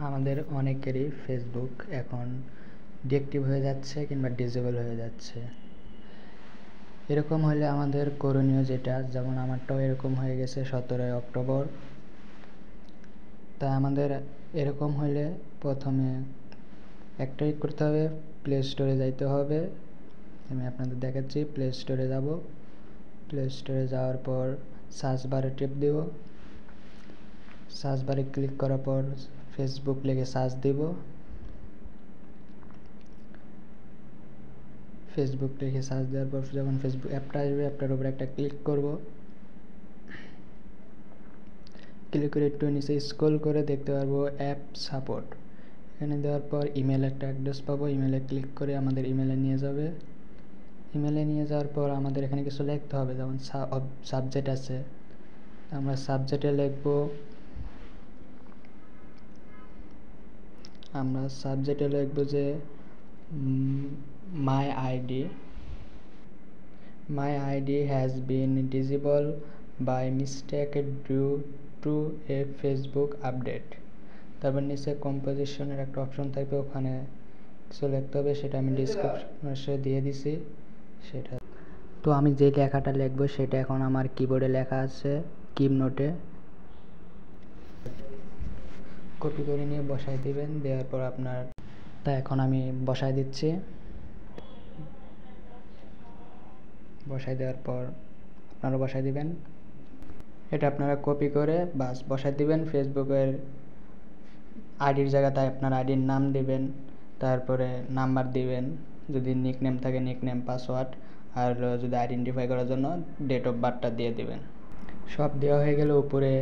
আমাদের অনেকেরই ফেসবুক এখন ডিঅ্যাক্টিভ হয়ে যাচ্ছে কিংবা ডিসেবল হয়ে যাচ্ছে। এরকম হলে আমাদের করণীয় যেটা, যেমন আমারটাও এরকম হয়ে গেছে 17 অক্টোবর। তাই আমাদের এরকম হলে প্রথমে একটাই করতে হবে, প্লে স্টোরে যাইতে হবে। আমি আপনাদের দেখাচ্ছি। প্লে স্টোরে যাব। প্লে স্টোরে যাওয়ার পর সার্চ বারে টিপ দেব। সার্চ বারে ক্লিক করার পর ফেসবুক লিখে সার্চ দিব। ফেসবুক লিখে সার্চ দেওয়ার পর যখন ফেসবুক অ্যাপটা আসবে, অ্যাপটার উপরে একটা ক্লিক করব। ক্লিক করে একটু নিচে স্ক্রল করে দেখতে পারবো অ্যাপ সাপোর্ট। এখানে দেওয়ার পর ইমেল একটা অ্যাড্রেস পাবো। ইমেলে ক্লিক করে আমাদের ইমেলে নিয়ে যাবে। ইমেলে নিয়ে যাওয়ার পর আমাদের এখানে কিছু লিখতে হবে, যেমন সাবজেক্ট আছে। আমরা সাবজেক্টে লিখব যে my ID has been disabled by mistake due to a Facebook update। তারপর নিচে কম্পোজিশনের একটা অপশন থাকবে, ওখানে কিছু লিখতে হবে, সেটা আমি ডিসক্রিপশনে দিয়ে দিছি। সেটা তো আমি যে লেখাটা লিখবো সেটা এখন আমার কিবোর্ডে লেখা আছে, কিপ নোটে কপি করে নিয়ে বসাই দিবেন। দেওয়ার পর তা এখন আমি বসাই দিচ্ছি। বসাই দেওয়ার পর আপনারা বসাই দিবেন। এটা আপনারা কপি করে বাস বসাই দিবেন। ফেসবুকের আইডির জায়গাতে আপনার আইডির নাম দিবেন, তারপরে নাম্বার দিবেন, যদি নিকনেম থাকে নিকনেম, পাসওয়ার্ড, আর যদি আইডেন্টিফাই করার জন্য ডেট অফ বার্থটা দিয়ে দিবেন। সব দেওয়া হয়ে গেলে উপরে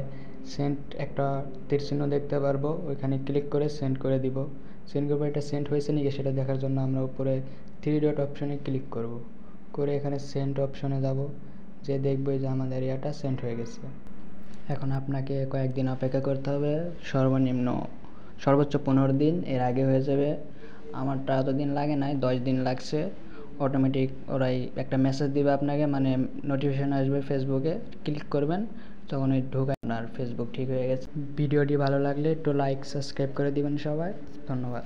সেন্ড একটা তীর চিহ্ন দেখতে পারবো, ওইখানে ক্লিক করে সেন্ড করে দিব। সেন্ড করবো, এটা সেন্ড হয়েছে নাকি সেটা দেখার জন্য আমরা উপরে 3 ডট অপশনে ক্লিক করব। করে এখানে সেন্ড অপশনে যাব, যে দেখবো যে আমাদের ইয়াটা সেন্ড হয়ে গেছে। এখন আপনাকে কয়েকদিন অপেক্ষা করতে হবে, সর্বোচ্চ 15 দিন, এর আগে হয়ে যাবে। আমারটা এতদিন লাগে নাই, 10 দিন লাগছে। অটোমেটিক ওরাই একটা মেসেজ দিবে আপনাকে, মানে নোটিফিকেশন আসবে ফেসবুকে, ক্লিক করবেন, তখন ওই ঢোকা আপনার ফেসবুক ঠিক হয়ে গেছে। ভিডিওটি ভালো লাগলে একটু লাইক সাবস্ক্রাইব করে দিবেন সবাই। ধন্যবাদ।